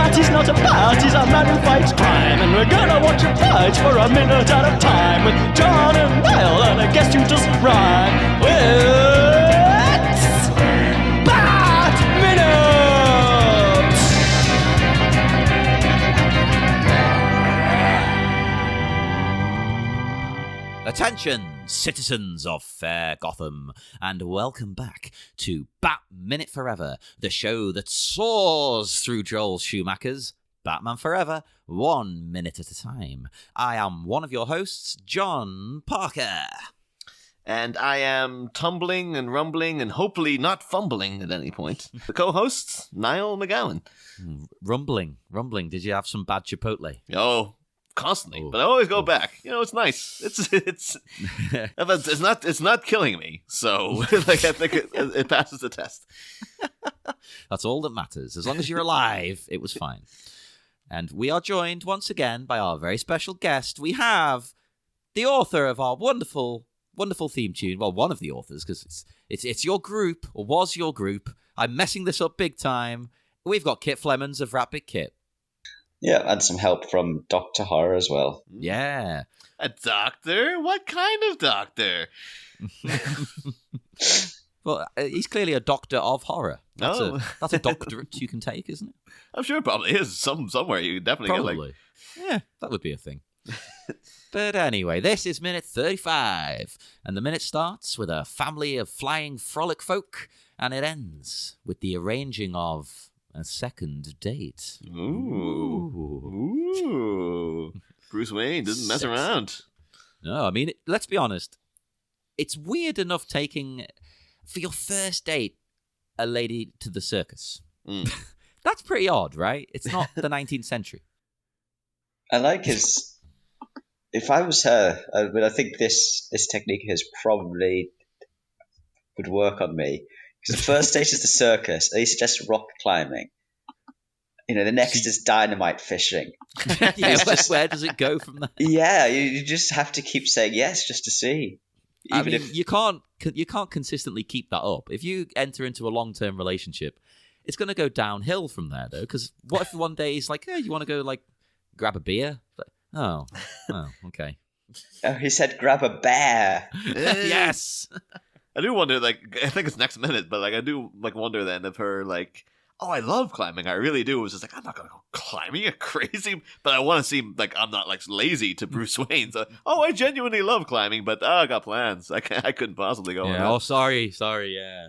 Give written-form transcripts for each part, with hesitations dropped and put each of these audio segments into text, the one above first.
He's not a bat, he's a man who fights crime. And we're gonna watch him fight for a minute at a time. With John and Niall and a guest who doesn't rhyme. It's Bat Minute! Attention, citizens of fair Gotham, and welcome back to Bat Minute Forever, the show that soars through Joel Schumacher's Batman Forever, 1 minute at a time. I am one of your hosts, John Parker. And I am tumbling and rumbling and hopefully not fumbling at any point. The co-host, Niall McGowan. Rumbling. Did you have some bad Chipotle? Oh, constantly, but I always go back. You know, it's nice. It's not killing me. So, like, I think it passes the test. That's all that matters. As long as you're alive, it was fine. And we are joined once again by our very special guest. We have the author of our wonderful theme tune. Well, one of the authors, because it's your group, or was your group. I'm messing this up big time. We've got Kit Flemons of Rat Bit Kit. Yeah, and some help from Dr. Horror as well. Yeah. A doctor? What kind of doctor? Well, he's clearly a doctor of horror. That's a doctorate you can take, isn't it? I'm sure it probably is. Somewhere you definitely probably. Yeah, that would be a thing. But anyway, this is minute 35, and the minute starts with a family of flying frolic folk, and it ends with the arranging of a second date. Ooh. Bruce Wayne doesn't mess around. No, I mean, let's be honest. It's weird enough taking, for your first date, a lady to the circus. That's pretty odd, right? It's not the 19th century. I like his... If I was her, but I think this technique has probably would work on me. Because the first stage is the circus. He suggests rock climbing. You know, the next is dynamite fishing. Yeah, where does it go from there? Yeah, you just have to keep saying yes just to see. You can't consistently keep that up. If you enter into a long-term relationship, it's going to go downhill from there, though. Because what if one day he's like, "Hey, you want to go like grab a beer?" Like, oh, okay. Oh, he said, "Grab a bear." Yes. I do wonder, like, I think it's next minute, but like, I do like wonder then if her like, oh, I love climbing, I really do. It was just like, I'm not gonna go climbing, you're crazy. But I want to seem like I'm not like lazy to Bruce Wayne. So, oh, I genuinely love climbing, but I got plans. I couldn't possibly go. Yeah. Oh, sorry. Yeah.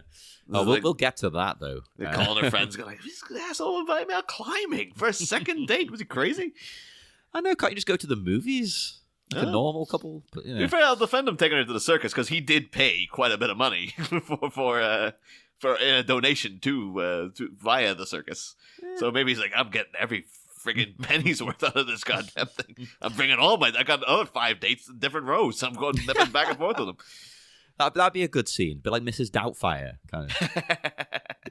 Oh, we'll get to that though. They're calling her friends, going, "This asshole invited me out climbing for a second date. Was he crazy?" I know. Can't you just go to the movies? Like a normal couple, but, you know. To be fair, I'll defend him taking her to the circus because he did pay quite a bit of money for a donation to via the circus. Yeah. So maybe he's like, I'm getting every friggin' penny's worth out of this goddamn thing. I'm bringing I got other 5 dates in different rows. So I'm going nipping back and forth with them. That'd be a good scene, but like Mrs. Doubtfire kind of.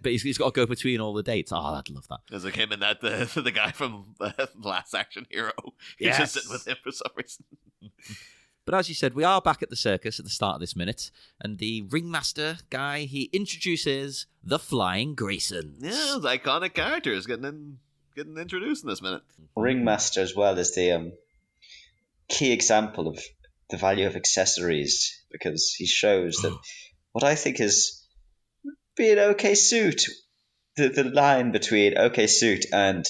But he's got to go between all the dates. Oh, I'd love that. As like him and that the guy from Last Action Hero. He's just sitting with him for some reason. But as you said, we are back at the circus at the start of this minute, and the ringmaster guy, he introduces the Flying Graysons. Yeah, the iconic characters getting introduced in this minute. Ringmaster as well is the key example of the value of accessories, because he shows that what I think is be an okay suit. The line between okay suit and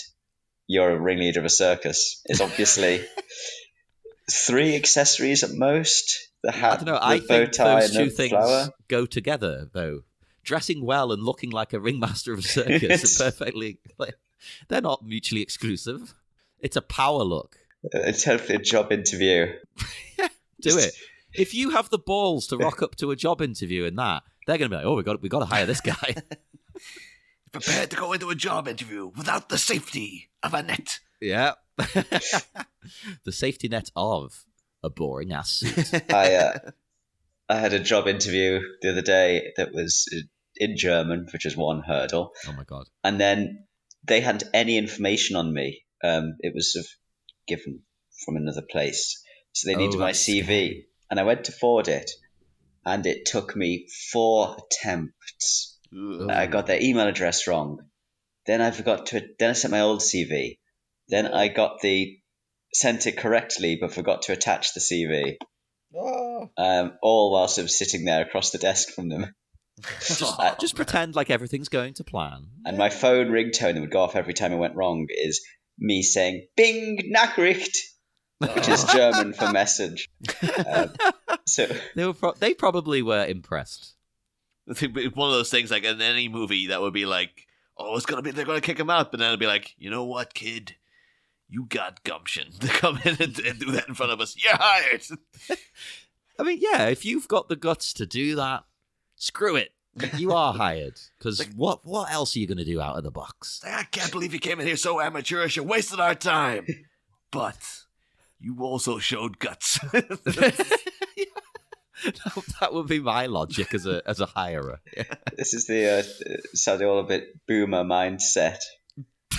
you're a ringleader of a circus is obviously 3 accessories at most. The hat, the bow tie, and the flower. Things go together, though. Dressing well and looking like a ringmaster of a circus are perfectly... They're not mutually exclusive. It's a power look. It's hopefully a job interview. Do it. If you have the balls to rock up to a job interview in that, they're going to be like, oh, we got to hire this guy. Prepared to go into a job interview without the safety of a net. Yeah. The safety net of a boring ass suit. I had a job interview the other day that was in German, which is one hurdle. Oh my God. And then they hadn't any information on me. It was sort of given from another place. So they needed Oh, my that's CV. scary. And I went to forward it, and it took me 4 attempts. Ugh. I got their email address wrong. Then I sent my old CV. Then I sent it correctly, but forgot to attach the CV. All whilst I was sitting there across the desk from them. Just pretend like everything's going to plan. And my phone ringtone that would go off every time I went wrong is me saying "Bing Nachricht," which is German for message. So They probably were impressed. It's one of those things like in any movie that would be like, oh, they're gonna kick him out, but then it'd be like, you know what, kid, you got gumption to come in and do that in front of us. You're hired. I mean, yeah, if you've got the guts to do that, screw it. You are hired. Because what else are you going to do out of the box? I can't believe you came in here so amateurish. You wasted our time. But you also showed guts. That would be my logic as a hirer. Yeah. this is the sadly all a bit boomer mindset.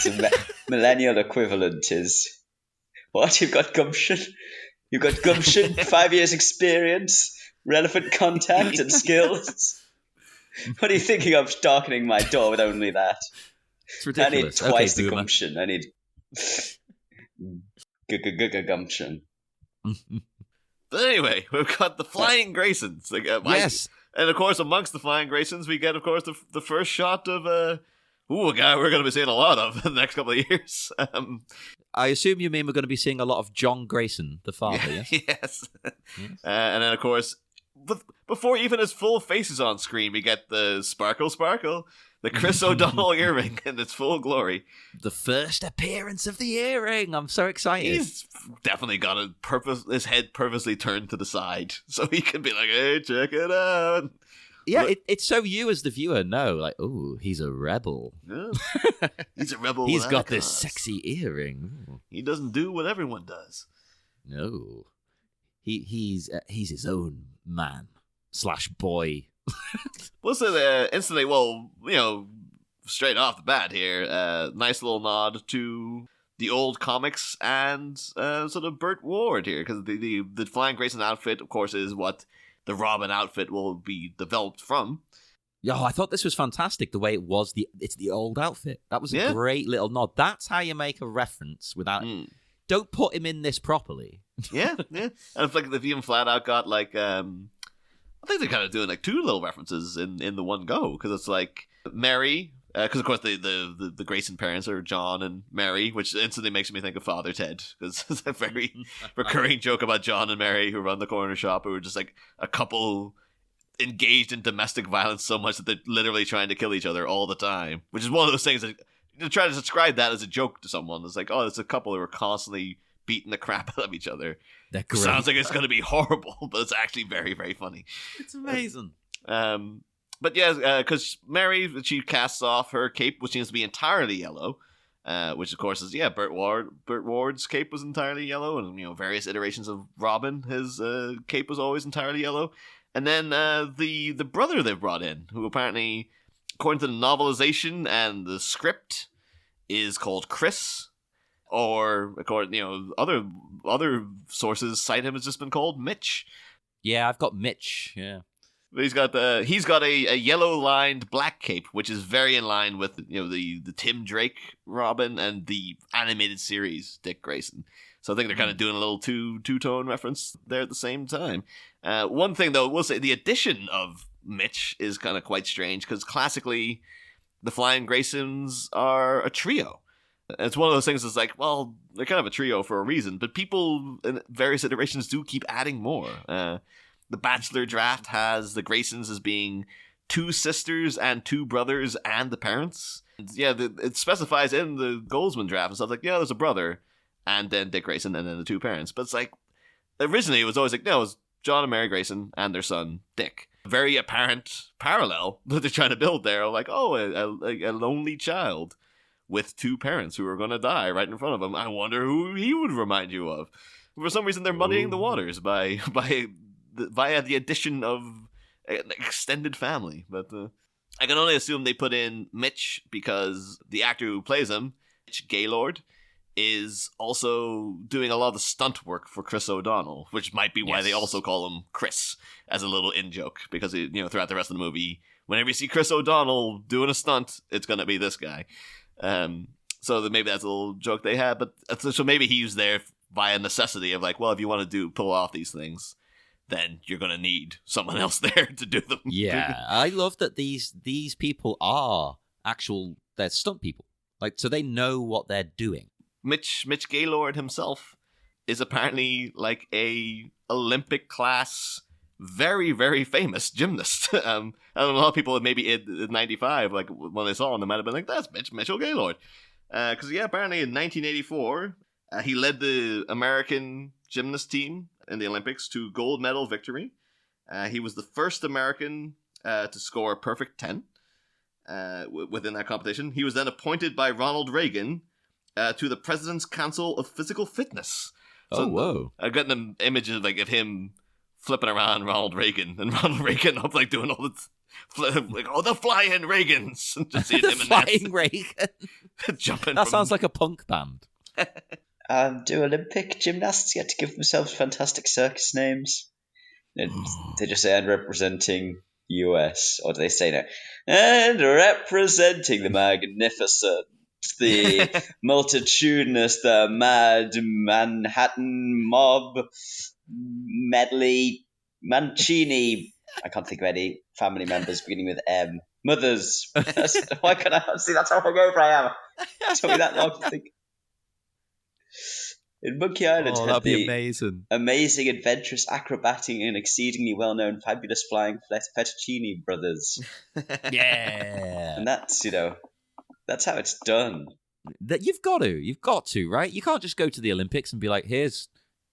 The millennial equivalent is, what, you've got gumption? You've got gumption, 5 years experience, relevant contact and skills. What are you thinking of darkening my door with only that? It's ridiculous. I need twice the boomer. gumption. I need gumption. But anyway, we've got the Flying Graysons. Yes. And of course, amongst the Flying Graysons, we get, of course, the first shot of a guy we're going to be seeing a lot of in the next couple of years. I assume you mean we're going to be seeing a lot of John Grayson, the father, yes? Yes. And then, of course, before even his full face is on screen, we get the Sparkle, the Chris O'Donnell earring in its full glory. The first appearance of the earring. I'm so excited. He's definitely got his head purposely turned to the side so he can be like, hey, check it out. Yeah, it's so you as the viewer know, like, oh, he's a rebel. Yeah. He's a rebel. He's without got a this cause. sexy earring. Ooh. He doesn't do what everyone does. No. He's his own man / boy. We'll say instantly, well, straight off the bat here, nice little nod to the old comics and sort of Burt Ward here, because the Flying Grayson outfit, of course, is what the Robin outfit will be developed from. Yo, I thought this was fantastic, the way it was. It's the old outfit. That was a great little nod. That's how you make a reference without... Don't put him in this properly. Yeah. And it's like they've even flat out got like... I think they're kind of doing like 2 little references in the one go, because it's like Mary, because of course the Grayson parents are John and Mary, which instantly makes me think of Father Ted, because it's a very recurring joke about John and Mary who run the corner shop, who are just like a couple engaged in domestic violence so much that they're literally trying to kill each other all the time, which is one of those things that to try to describe that as a joke to someone. It's like, oh, it's a couple who are constantly beating the crap out of each other. They're great. Sounds like it's going to be horrible, but it's actually very, very funny. It's amazing. But yeah, because Mary, she casts off her cape, which seems to be entirely yellow, which of course is Burt Ward's cape was entirely yellow, and various iterations of Robin, his cape was always entirely yellow. And then the brother they've brought in, who apparently, according to the novelization and the script, is called Chris. Or according, other sources cite him as just been called Mitch. Yeah, I've got Mitch. Yeah, but he's got a yellow lined black cape, which is very in line with the Tim Drake Robin and the animated series Dick Grayson. So I think they're kind of doing a little two-tone reference there at the same time. One thing though, we'll say the addition of Mitch is kind of quite strange, because classically the Flying Graysons are a trio. It's one of those things that's like, well, they're kind of a trio for a reason, but people in various iterations do keep adding more. The Bachelor draft has the Graysons as being 2 sisters and 2 brothers and the parents. And yeah, it specifies in the Goldsman draft and stuff like, yeah, there's a brother and then Dick Grayson and then the 2 parents. But it's like, originally it was always like, no, it was John and Mary Grayson and their son, Dick. Very apparent parallel that they're trying to build there. Like, oh, a lonely child with 2 parents who are going to die right in front of him. I wonder who he would remind you of. For some reason, they're muddying the waters via the addition of an extended family. But I can only assume they put in Mitch because the actor who plays him, Mitch Gaylord, is also doing a lot of the stunt work for Chris O'Donnell, which might be why they also call him Chris as a little in-joke, because throughout the rest of the movie, whenever you see Chris O'Donnell doing a stunt, it's going to be this guy. So maybe that's a little joke they had, but so maybe he was there via necessity of like, well, if you want to pull off these things, then you're going to need someone else there to do them. Yeah, I love that these people are they're stunt people. Like, so they know what they're doing. Mitch Gaylord himself is apparently like a Olympic class, very, very famous gymnast. I don't know, a lot of people maybe in 95, like when they saw him, they might have been like, that's Mitchell Gaylord. Because, apparently in 1984, he led the American gymnast team in the Olympics to gold medal victory. He was the first American to score a perfect 10 within that competition. He was then appointed by Ronald Reagan to the President's Council of Physical Fitness. So, whoa. I've gotten an image of him flipping around Ronald Reagan, and Ronald Reagan up doing all the the flying Reagans. Just seeing him flying Reagan. Jumping. That sounds like a punk band. Do Olympic gymnasts get to give themselves fantastic circus names? They just say, and representing US, or do they say no? And representing the magnificent, the multitudinous, the mad Manhattan mob medley Mancini. I can't think of any family members beginning with M. Mothers. Why can I see? That's how hungover I am. It took me that long to think. In Monkey Island, that'd be amazing. Amazing, adventurous, acrobatic, and exceedingly well-known, fabulous flying fettuccine brothers. Yeah, and that's that's how it's done. That you've got to, right? You can't just go to the Olympics and be like, "Here's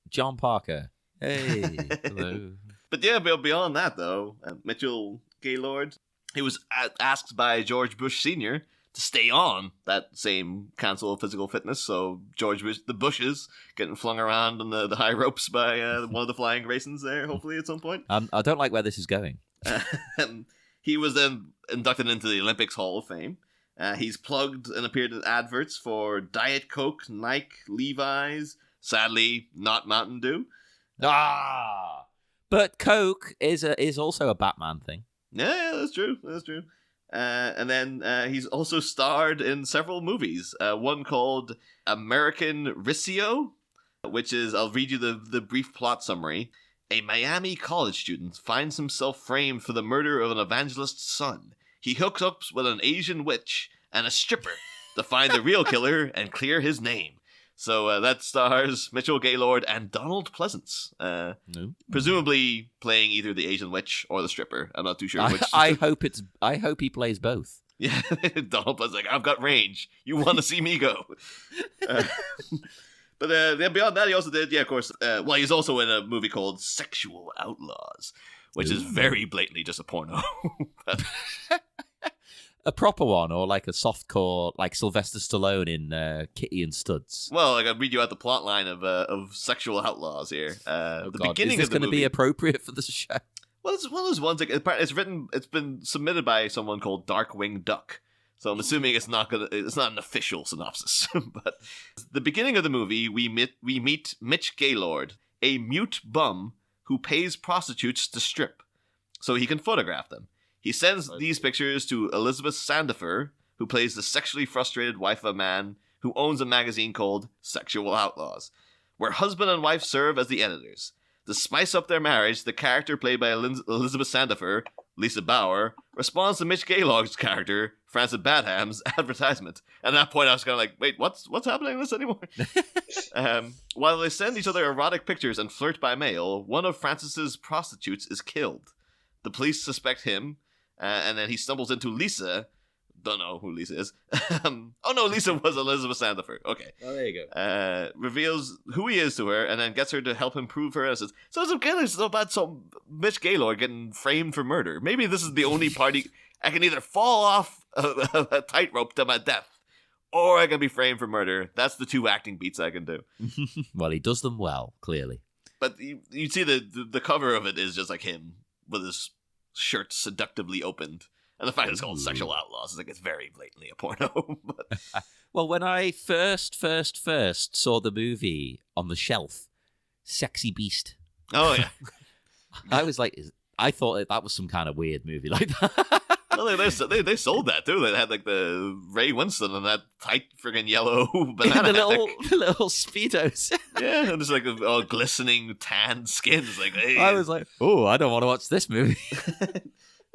John Parker." Hey, hello. But yeah, beyond that though, Mitchell Gaylord, he was asked by George Bush Sr. to stay on that same Council of Physical Fitness. So George Bush, the Bushes, getting flung around on the high ropes by one of the flying Graysons there, hopefully at some point. I don't like where this is going. He was then inducted into the Olympics Hall of Fame. He's plugged and appeared in adverts for Diet Coke, Nike, Levi's, sadly not Mountain Dew. But Coke is also a Batman thing. Yeah, that's true. And then he's also starred in several movies. One called American Riccio, which is, I'll read you the brief plot summary. A Miami college student finds himself framed for the murder of an evangelist's son. He hooks up with an Asian witch and a stripper to find the real killer and clear his name. So that stars Mitchell Gaylord and Donald Pleasance, presumably playing either the Asian witch or the stripper. I'm not too sure which. I hope he plays both. Yeah, Donald Pleasance, like, I've got range. You want to see me go? But then beyond that, he also did, of course. He's also in a movie called Sexual Outlaws, which is very blatantly just a porno. A proper one, or like a softcore, like Sylvester Stallone in Kitty and Studs. Well, I'll read you out the plot line of Sexual Outlaws here. Beginning is this of the movie, going to be appropriate for the show? Well, it's one of those ones. It's been submitted by someone called Darkwing Duck. So I'm assuming it's not an official synopsis. But the beginning of the movie, we meet Mitch Gaylord, a mute bum who pays prostitutes to strip, so he can photograph them. He sends these pictures to Elizabeth Sandifer, who plays the sexually frustrated wife of a man who owns a magazine called Sexual Outlaws, where husband and wife serve as the editors. To spice up their marriage, the character played by Elizabeth Sandifer, Lisa Bauer, responds to Mitch Gaylord's character, Francis Badham's advertisement. And at that point, I was kind of like, wait, what's happening in this anymore? While they send each other erotic pictures and flirt by mail, one of Francis's prostitutes is killed. The police suspect him, and then he stumbles into Lisa. Don't know who Lisa is. Oh no, Lisa was Elizabeth Sandifer. Okay. Oh, there you go. Reveals who he is to her, and then gets her to help him prove her innocence. So it's so bad. So Mitch Gaylord getting framed for murder. Maybe this is the only party I can either fall off a tightrope to my death, or I can be framed for murder. That's the two acting beats I can do. Well, he does them well, clearly. But you see the cover of it is just like him with his shirt seductively opened. And the fact it's called Sexual Outlaws is like it's very blatantly a porno. But Well, when I first saw the movie on the shelf, Sexy Beast, oh yeah, I was like, I thought that was some kind of weird movie like that. well, they sold that too. They had like the Ray Winston and that tight friggin' yellow banana the little speedos. yeah, and it's like all glistening tan skin. It's like, hey, I was like, oh, I don't want to watch this movie.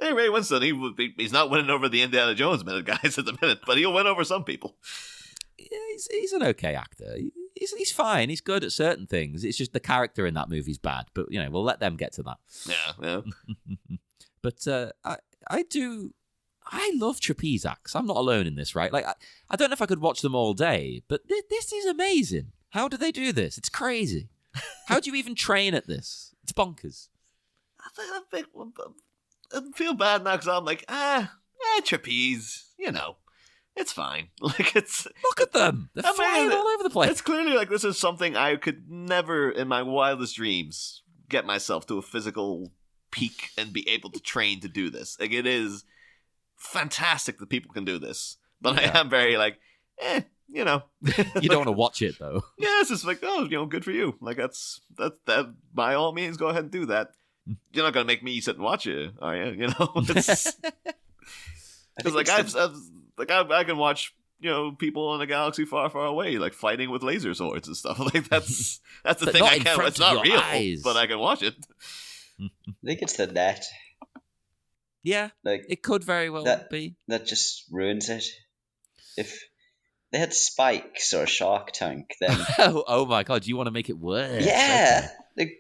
hey, Ray Winston, he's not winning over the Indiana Jones minute guys at the minute, but he'll win over some people. Yeah, he's an okay actor. He's fine. He's good at certain things. It's just the character in that movie's bad. But we'll let them get to that. Yeah. But I love trapeze acts. I'm not alone in this, right? Like I don't know if I could watch them all day, but this is amazing. How do they do this? It's crazy. How do you even train at this? It's bonkers. I feel bad now because I'm like, trapeze, it's fine. Like Look at them. They're flying all over the place. It's clearly like this is something I could never in my wildest dreams get myself to a physical peak and be able to train to do this. Like it is fantastic that people can do this, but I am very like, You don't want to watch it though. Yeah, it's just like, good for you. Like that by all means, go ahead and do that. You're not gonna make me sit and watch it, are you? It's I can watch people in a galaxy far, far away like fighting with laser swords and stuff. Like that's the thing I can. It's not real, but I can watch it. I think it's the net. Yeah, like it could very well be. That just ruins it. If they had spikes or a shark tank, then oh my god, you want to make it worse? Yeah, okay.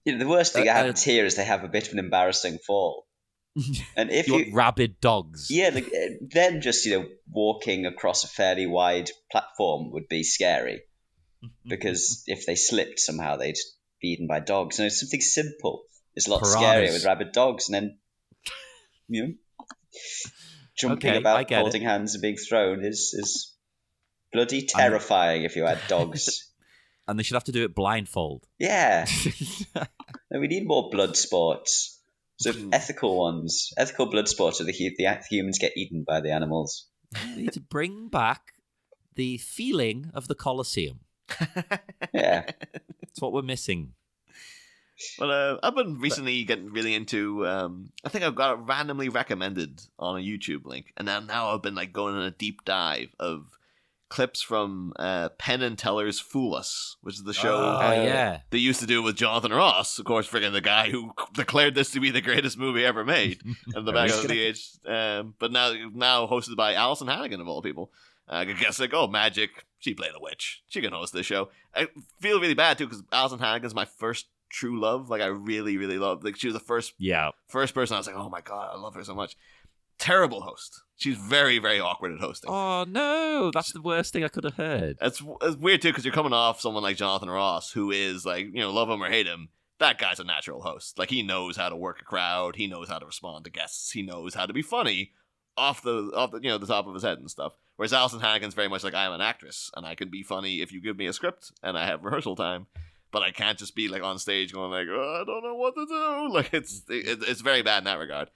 If the worst thing that happens here is they have a bit of an embarrassing fall. And if you want rabid dogs, then just walking across a fairly wide platform would be scary, because if they slipped somehow they'd be eaten by dogs. And something simple is a lot scarier with rabid dogs, and then jumping about, holding hands, and being thrown is bloody terrifying if you had dogs. And they should have to do it blindfold. Yeah. No, we need more blood sports. So ethical ones. Ethical blood sports are the humans get eaten by the animals. We need to bring back the feeling of the Colosseum. Yeah. That's what we're missing. Well, I've been recently getting really into, I think I've got it randomly recommended on a YouTube link. And now I've been like going on a deep dive of clips from Penn and Teller's Fool Us, which is the show they used to do with Jonathan Ross, of course, friggin' the guy who declared this to be the greatest movie ever made in the back of the age. But now hosted by Alison Hannigan, of all people. I guess Magic, she played a witch. She can host this show. I feel really bad too because Alison Hannigan's my first true love. Like I really, really love. Like she was the first person I was like, oh my god, I love her so much. Terrible host. She's very, very awkward at hosting. Oh no, that's the worst thing I could have heard. It's weird too because you're coming off someone like Jonathan Ross, who is like, love him or hate him. That guy's a natural host. Like he knows how to work a crowd. He knows how to respond to guests. He knows how to be funny off the the top of his head and stuff. Whereas Alison Hannigan's very much like, I am an actress and I can be funny if you give me a script and I have rehearsal time. But I can't just be like on stage going like, I don't know what to do. Like it's very bad in that regard.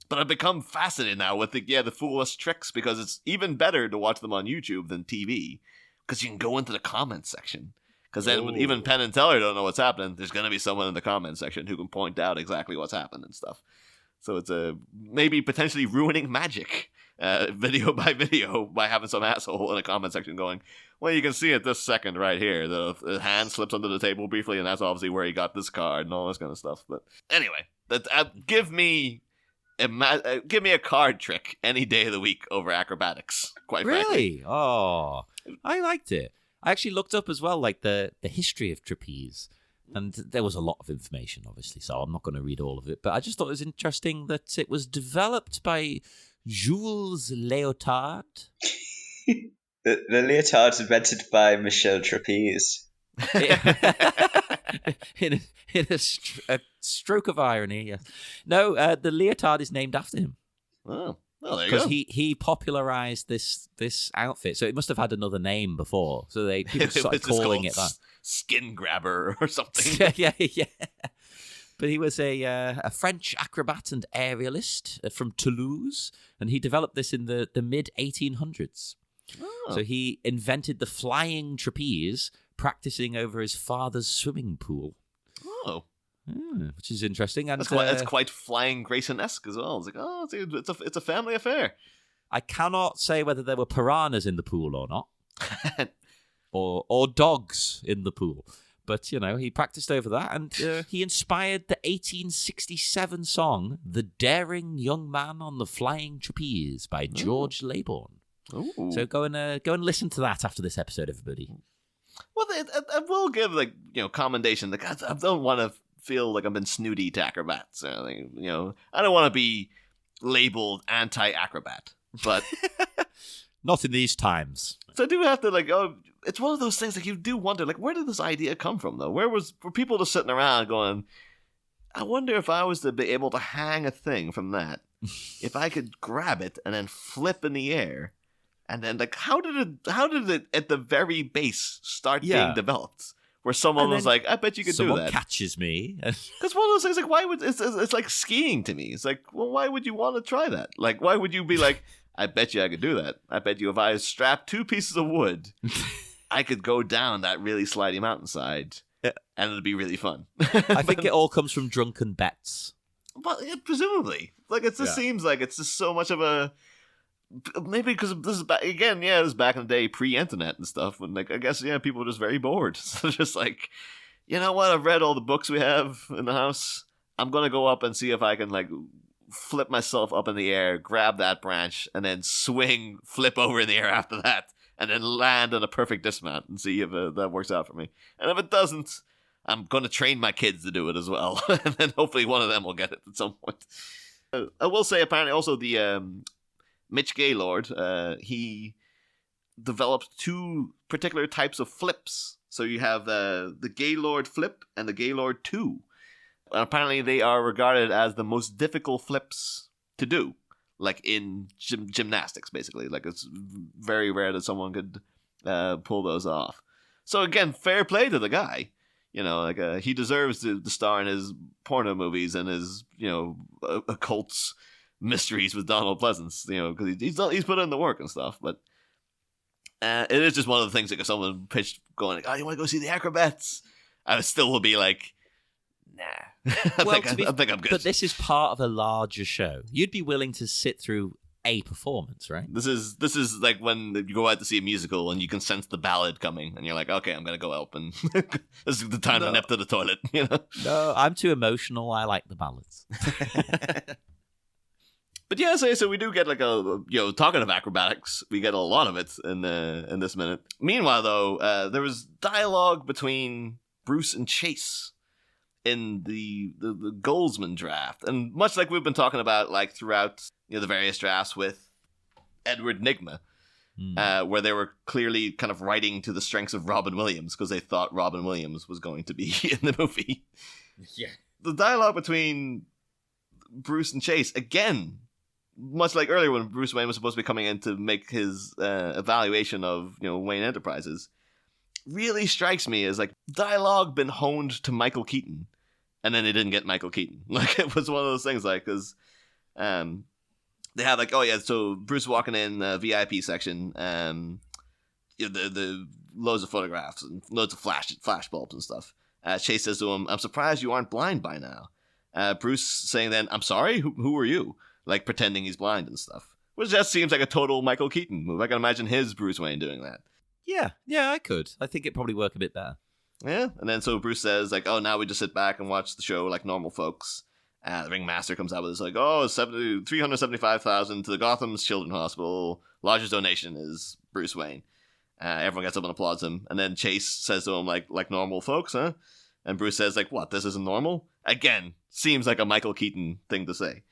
But I've become fascinated now with the Fool Us tricks because it's even better to watch them on YouTube than TV because you can go into the comments section. Because then when even Penn and Teller don't know what's happening, there's going to be someone in the comments section who can point out exactly what's happened and stuff. So it's maybe potentially ruining magic video by video by having some asshole in a comment section going, well, you can see it this second right here. The hand slips under the table briefly, and that's obviously where he got this card and all this kind of stuff. But anyway, give me a card trick any day of the week over acrobatics, quite frankly. Really? Oh, I liked it. I actually looked up as well, like the history of trapeze. And there was a lot of information, obviously, so I'm not going to read all of it. But I just thought it was interesting that it was developed by Jules Léotard. The Leotard's invented by Michel Trapeze. in a stroke of irony, yes. No, the leotard is named after him. Oh, well, there you go. Because he popularized this outfit, so it must have had another name before. So people started calling it that. Skin grabber or something. yeah. But he was a French acrobat and aerialist from Toulouse, and he developed this in the mid-1800s. Oh. So he invented the flying trapeze, practicing over his father's swimming pool. Oh. Which is interesting. And That's quite Flying Grayson-esque as well. It's like, oh, it's a family affair. I cannot say whether there were piranhas in the pool or not, or dogs in the pool. But, he practiced over that, and he inspired the 1867 song "The Daring Young Man on the Flying Trapeze" by George Laybourne. Ooh. So go and listen to that after this episode, everybody. Well, I will give commendation. Like, I don't want to feel like I'm being snooty to acrobats. I don't want to be labeled anti-acrobat, but not in these times. So I do have to it's one of those things you do wonder where did this idea come from though? Were people just sitting around going, I wonder if I was to be able to hang a thing from that, if I could grab it and then flip in the air. And then, how did it at the very base start being developed? Where someone was like, I bet you could do that. Someone catches me. Because one of those things, why would... It's like skiing to me. It's like, well, why would you want to try that? Why would you be like, I bet you I could do that. I bet you if I strapped 2 pieces of wood, I could go down that really slidey mountainside, and it'd be really fun. I think it all comes from drunken bets. Well, presumably. It just seems like it's just so much of a... Maybe because this is back again. Yeah, this is back in the day, pre-internet and stuff. And I guess people were just very bored. So just you know what? I've read all the books we have in the house. I'm gonna go up and see if I can flip myself up in the air, grab that branch, and then swing, flip over in the air after that, and then land on a perfect dismount and see if that works out for me. And if it doesn't, I'm gonna train my kids to do it as well, and then hopefully one of them will get it at some point. I will say, apparently, also the Mitch Gaylord, he developed 2 particular types of flips. So you have the Gaylord flip and the Gaylord 2. And apparently they are regarded as the most difficult flips to do, in gymnastics, basically. It's very rare that someone could pull those off. So again, fair play to the guy. He deserves to star in his porno movies and his, occult mysteries with Donald Pleasance, because he's put in the work and stuff. But it is just one of the things if someone pitched going, "Oh, you want to go see the acrobats?" I still will be like, "Nah, I think I'm good." But this is part of a larger show. You'd be willing to sit through a performance, right? This is like when you go out to see a musical and you can sense the ballad coming, and you're like, "Okay, I'm gonna go help," and this is the time to nip to the toilet. No, I'm too emotional. I like the ballads. But yeah, so we do get talking of acrobatics, we get a lot of it in this minute. Meanwhile, though, there was dialogue between Bruce and Chase in the Goldsman draft, and much like we've been talking about throughout the various drafts with Edward Nygma, where they were clearly kind of writing to the strengths of Robin Williams because they thought Robin Williams was going to be in the movie. Yeah, the dialogue between Bruce and Chase again. Much like earlier when Bruce Wayne was supposed to be coming in to make his evaluation of Wayne Enterprises, really strikes me as dialogue been honed to Michael Keaton, and then they didn't get Michael Keaton. It was one of those things because they had so Bruce walking in the VIP section, the loads of photographs and loads of flash bulbs and stuff. Chase says to him, "I'm surprised you aren't blind by now." Bruce saying then, "I'm sorry, who are you?" Pretending he's blind and stuff. Which just seems like a total Michael Keaton move. I can imagine his Bruce Wayne doing that. Yeah, I could. I think it'd probably work a bit better. Yeah, and then so Bruce says, oh, now we just sit back and watch the show like normal folks. The Ringmaster comes out with this, $375,000 to the Gotham's Children's Hospital. Largest donation is Bruce Wayne. Everyone gets up and applauds him. And then Chase says to him, like normal folks, huh? And Bruce says, what, this isn't normal? Again, seems like a Michael Keaton thing to say.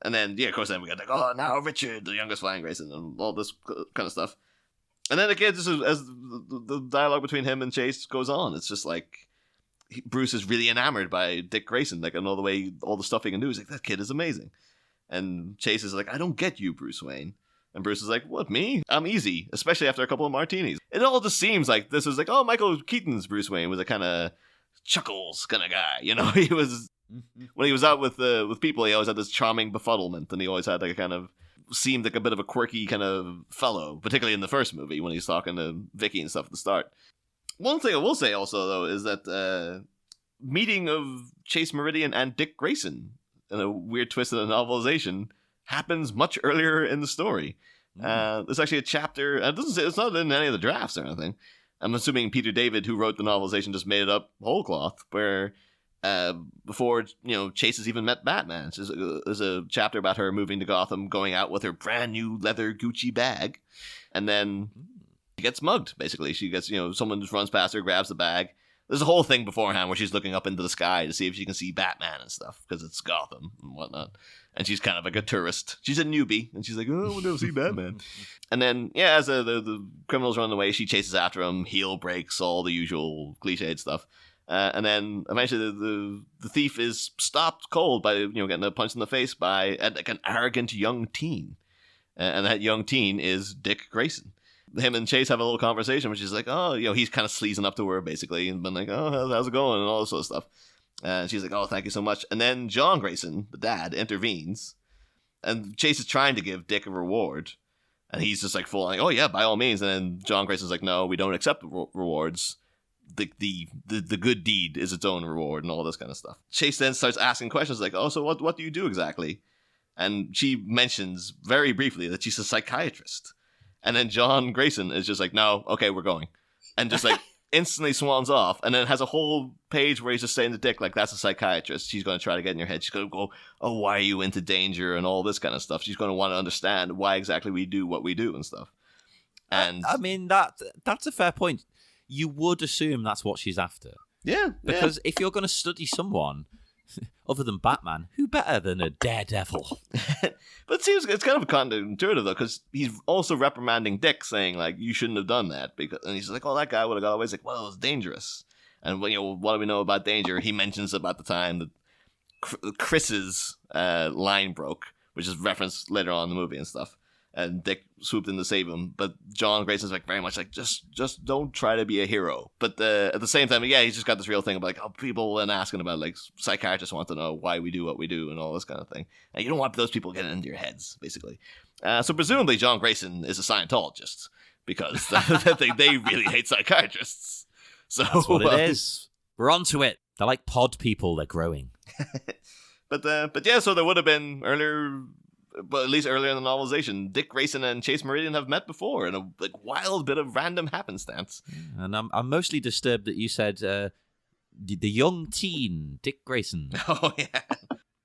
And then, of course, then we got now Richard, the youngest Flying Grayson, and all this kind of stuff. And then again, just as the dialogue between him and Chase goes on, it's just Bruce is really enamored by Dick Grayson, and all the stuff he can do. He's like, that kid is amazing. And Chase is like, I don't get you, Bruce Wayne. And Bruce is like, what, me? I'm easy, especially after a couple of martinis. It all just seems like this is Michael Keaton's Bruce Wayne was a kind of chuckles kind of guy. He was When he was out with people, he always had this charming befuddlement, and he always had like a kind of seemed like a bit of a quirky kind of fellow, particularly in the first movie when he's talking to Vicky and stuff at the start. One thing I will say also though is that meeting of Chase Meridian and Dick Grayson in a weird twist of the novelization happens much earlier in the story. There's actually a chapter. It doesn't say, it's not in any of the drafts or anything. I'm assuming Peter David, who wrote the novelization, just made it up whole cloth. Where before Chase has even met Batman, there's a chapter about her moving to Gotham, going out with her brand new leather Gucci bag, and then she gets mugged. Basically, she gets someone just runs past her, grabs the bag. There's a whole thing beforehand where she's looking up into the sky to see if she can see Batman and stuff because it's Gotham and whatnot. And she's kind of like a tourist. She's a newbie, and she's like, "Oh, I want to see Batman." And then, as the criminals run away, she chases after him. Heel breaks, all the usual cliched stuff. And then eventually, the thief is stopped cold by getting a punch in the face by like an arrogant young teen, and that young teen is Dick Grayson. Him and Chase have a little conversation, which is like, oh, he's kind of sleazing up to her basically, and been like, oh, how's it going, and all this sort of stuff. And she's like, oh, thank you so much. And then John Grayson, the dad, intervenes, and Chase is trying to give Dick a reward, and he's just like full like, oh yeah, by all means. And then John Grayson's like, no, we don't accept rewards. The good deed is its own reward, and all this kind of stuff. Chase then starts asking questions like, oh, so what do you do exactly? And she mentions very briefly that she's a psychiatrist. And then John Grayson is just like, no, okay, we're going. And just like instantly swans off. And then has a whole page where he's just saying to Dick, like, that's a psychiatrist. She's going to try to get in your head. She's going to go, oh, why are you into danger and all this kind of stuff. She's going to want to understand why exactly we do what we do and stuff. And I mean, that's a fair point. You would assume that's what she's after. Yeah. Because if you're going to study someone other than Batman, who better than a daredevil? But it seems it's kind of counterintuitive though, because he's also reprimanding Dick, saying like, "You shouldn't have done that." And he's like, "Oh, that guy would have got away." He's like, "Well, it was dangerous." And what do we know about danger? He mentions about the time that Chris's line broke, which is referenced later on in the movie and stuff. And Dick swooped in to save him, but John Grayson's like very much like just don't try to be a hero. But at the same time, he's just got this real thing about like, oh, people and asking about like psychiatrists want to know why we do what we do and all this kind of thing. And you don't want those people getting into your heads, basically. So presumably John Grayson is a Scientologist because they really hate psychiatrists. So that's what it is. We're onto it. They're like pod people. They're growing. But yeah, so there would have been earlier. But at least earlier in the novelization, Dick Grayson and Chase Meridian have met before in a wild bit of random happenstance. And I'm mostly disturbed that you said the young teen, Dick Grayson. Oh, yeah.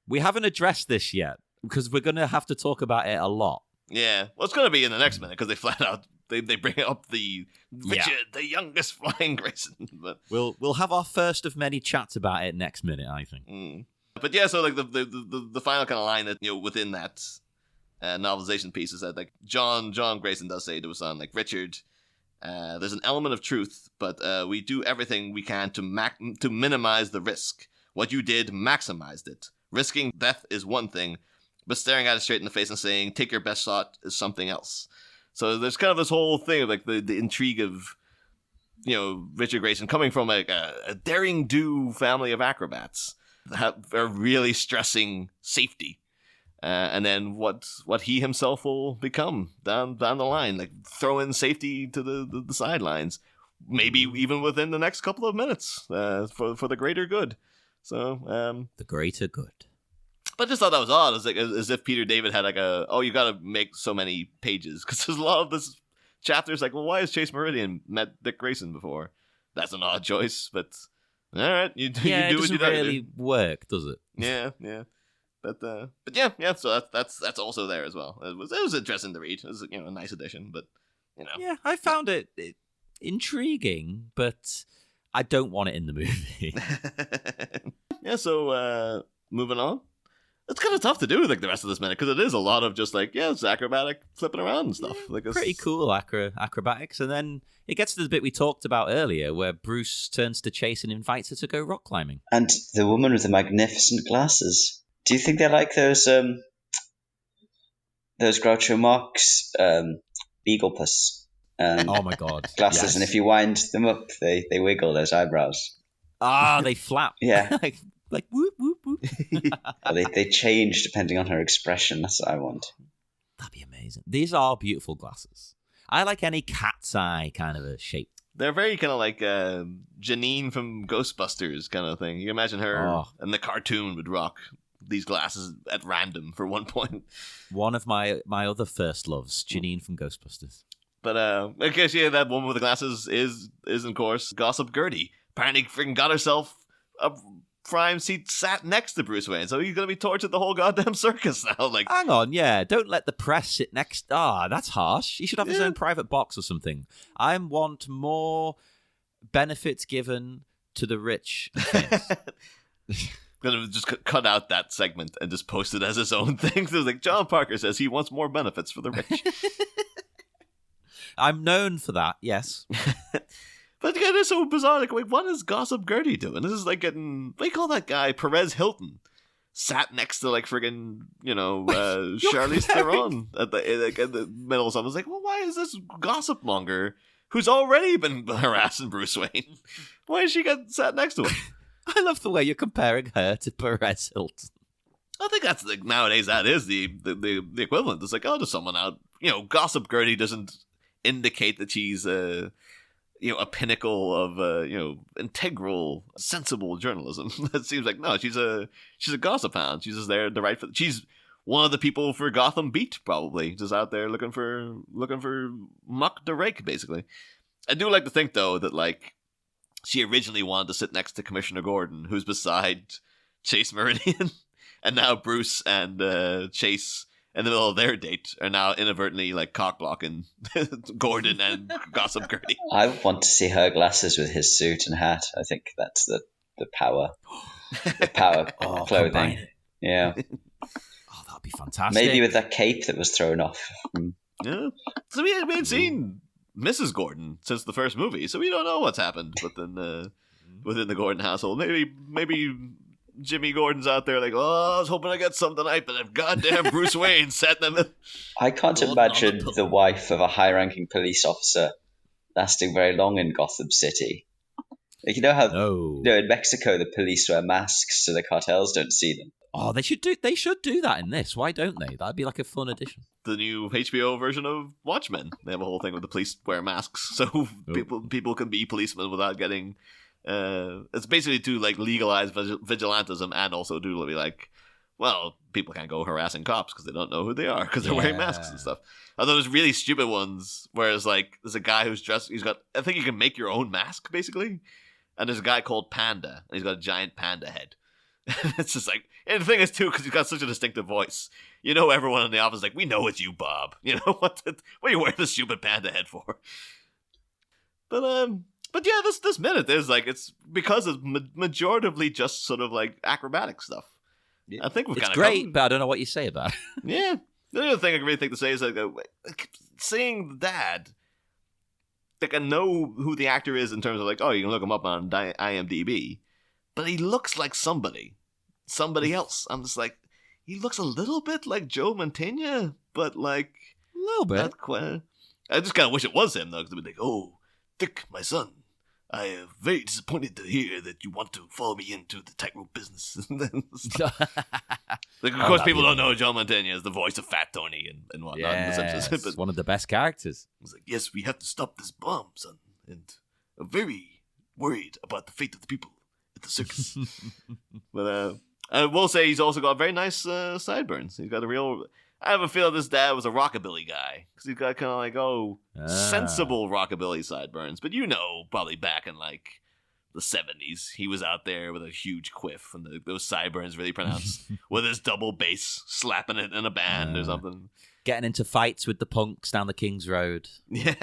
We haven't addressed this yet, because we're going to have to talk about it a lot. Yeah. Well, it's going to be in the next minute, because they flat out, they bring up the Richard, the youngest flying Grayson. But We'll have our first of many chats about it next minute, I think. But yeah, so like the final kind of line that within that novelization piece is that like John Grayson does say to his son, like, Richard, there's an element of truth, but we do everything we can to minimize the risk. What you did maximized it. Risking death is one thing, but staring at it straight in the face and saying take your best shot is something else. So there's kind of this whole thing of like the intrigue of Richard Grayson coming from like a daring do family of acrobats. Are really stressing safety, and then what he himself will become down the line, like throwing safety to the sidelines, maybe even within the next couple of minutes, for the greater good. So the greater good. But I just thought that was odd, as if Peter David had like you got to make so many pages, because there's a lot of this chapter. It's like, well, why has Chase Meridian met Dick Grayson before? That's an odd choice, but. All right, you do it what you doesn't really work, does it? Yeah. But yeah. So that's also there as well. It was interesting to read. It was a nice addition, but Yeah, I found it intriguing, but I don't want it in the movie. Yeah. So moving on. It's kind of tough to do like the rest of this minute because it is a lot of just like it's acrobatic flipping around and stuff. Like pretty cool acrobatics, and then it gets to the bit we talked about earlier where Bruce turns to Chase and invites her to go rock climbing. And the woman with the magnificent glasses. Do you think they're like those Groucho Marx Beaglepuss oh my god, glasses? yes. And if you wind them up, they wiggle, those eyebrows. They flap. Yeah. like whoop whoop whoop. They change depending on her expression. That's what I want. That'd be amazing. These are beautiful glasses. I like any cat's eye kind of a shape. They're very kind of like Janine from Ghostbusters kind of thing. You imagine her in the cartoon would rock these glasses at random for one point. One of my other first loves, Janine from Ghostbusters. But I guess that woman with the glasses is of course Gossip Gertie. Apparently, freaking got herself a prime seat sat next to Bruce Wayne, so he's gonna be tortured the whole goddamn circus now. Like, hang on, don't let the press sit next. That's harsh. He should have his own private box or something. I want more benefits given to the rich. Gonna just cut out that segment and just post it as his own thing. So it's like John Parker says he wants more benefits for the rich. I'm known for that. Yes. But again, it's so bizarre. Like, wait, what is Gossip Gertie doing? This is like getting, what do you call that guy? Perez Hilton sat next to like friggin', Charlize Theron at the middle of something. It's like, well, why is this gossip monger who's already been harassing Bruce Wayne? Why is she got sat next to him? I love the way you're comparing her to Perez Hilton. I think that's like nowadays that is the equivalent. It's like, there's someone out. Gossip Gertie doesn't indicate that she's a pinnacle of integral, sensible journalism. It seems like no, she's a gossip hound. She's just there to write for. She's one of the people for Gotham Beat, probably just out there looking for muck to rake. Basically, I do like to think though that like she originally wanted to sit next to Commissioner Gordon, who's beside Chase Meridian, and now Bruce and Chase, in the middle of their date, are now inadvertently like cock-blocking Gordon and Gossip Gertie. I want to see her glasses with his suit and hat. I think that's the power. The power clothing. Combine. Yeah. That'd be fantastic. Maybe with that cape that was thrown off. Yeah. So we ain't seen Mrs. Gordon since the first movie, so we don't know what's happened within the Gordon household. Maybe Jimmy Gordon's out there like, I was hoping I got some tonight, but if goddamn Bruce Wayne sat in the... I can't imagine the wife of a high-ranking police officer lasting very long in Gotham City. Like, you know how in Mexico the police wear masks so the cartels don't see them. Oh, they should do that in this. Why don't they? That'd be like a fun addition. The new HBO version of Watchmen. They have a whole thing with the police wear masks, so people can be policemen without getting... it's basically to like legalize vigilantism and also to be like, well, people can't go harassing cops because they don't know who they are because they're wearing masks and stuff. Although there's really stupid ones where it's like there's a guy who's dressed. I think you can make your own mask basically, and there's a guy called Panda and he's got a giant panda head. It's just like, and the thing is too, because he's got such a distinctive voice. Everyone in the office is like, we know it's you, Bob. What are you wearing this stupid panda head for? But yeah, this minute is like, it's because it's majoritively just sort of like acrobatic stuff. I think we've kind of great, but I don't know what you say about it. Yeah. The other thing I really think to say is like seeing the dad, like I know who the actor is in terms of like, you can look him up on IMDb, but he looks like somebody else. I'm just like, he looks a little bit like Joe Mantegna, but like a little bit. Not quite. I just kind of wish it was him though, because it'd be like, Dick, my son, I am very disappointed to hear that you want to follow me into the tightrope business. Like, of course, people don't know Joe Mantegna is the voice of Fat Tony and whatnot. Yes, but one of the best characters. He's like, yes, we have to stop this bomb, son, and I'm very worried about the fate of the people at the circus. But I will say he's also got very nice sideburns. He's got a real... I have a feeling this dad was a rockabilly guy because he's got kind of like sensible rockabilly sideburns. But probably back in like the 70s, he was out there with a huge quiff and those sideburns really pronounced with his double bass slapping it in a band or something. Getting into fights with the punks down the King's Road. Yeah.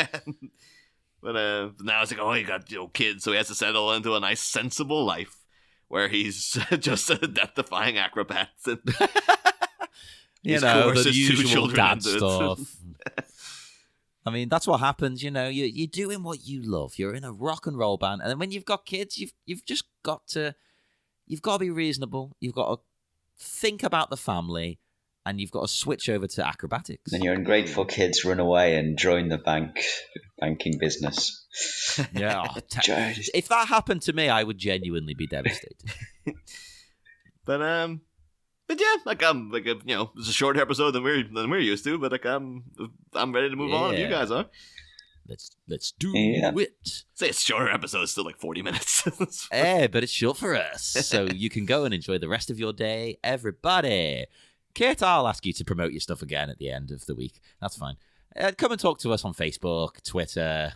But now it's like, he got kids, so he has to settle into a nice sensible life where he's just a death-defying acrobat. And the usual dad stuff. I mean, that's what happens. You're doing what you love. You're in a rock and roll band, and then when you've got kids, you've just got to be reasonable. You've got to think about the family, and you've got to switch over to acrobatics. Then your ungrateful kids run away and join the banking business. Yeah, if that happened to me, I would genuinely be devastated. But yeah, it's a shorter episode than we're used to. But I'm ready to move on if you guys are. Let's do it. Say it's shorter episode, it's still like 40 minutes. But it's short for us, so you can go and enjoy the rest of your day, everybody. Kit, I'll ask you to promote your stuff again at the end of the week. That's fine. Come and talk to us on Facebook, Twitter,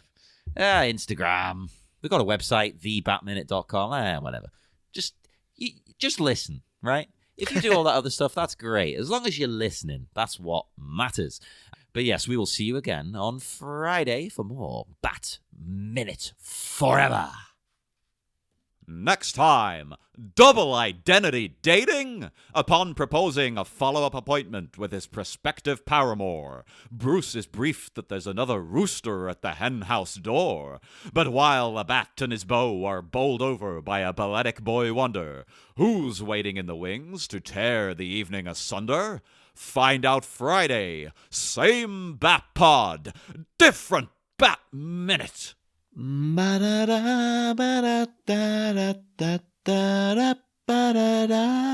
Instagram. We've got a website, thebatminute.com. Whatever. Just listen, right? If you do all that other stuff, that's great. As long as you're listening, that's what matters. But yes, we will see you again on Friday for more Bat Minute Forever. Next time, double identity dating? Upon proposing a follow-up appointment with his prospective paramour, Bruce is briefed that there's another rooster at the henhouse door. But while the bat and his beau are bowled over by a balletic boy wonder, who's waiting in the wings to tear the evening asunder? Find out Friday. Same Bat Pod, different Bat Minute. Ba-da-da, ba-da-da-da-da-da-da-da-da-da.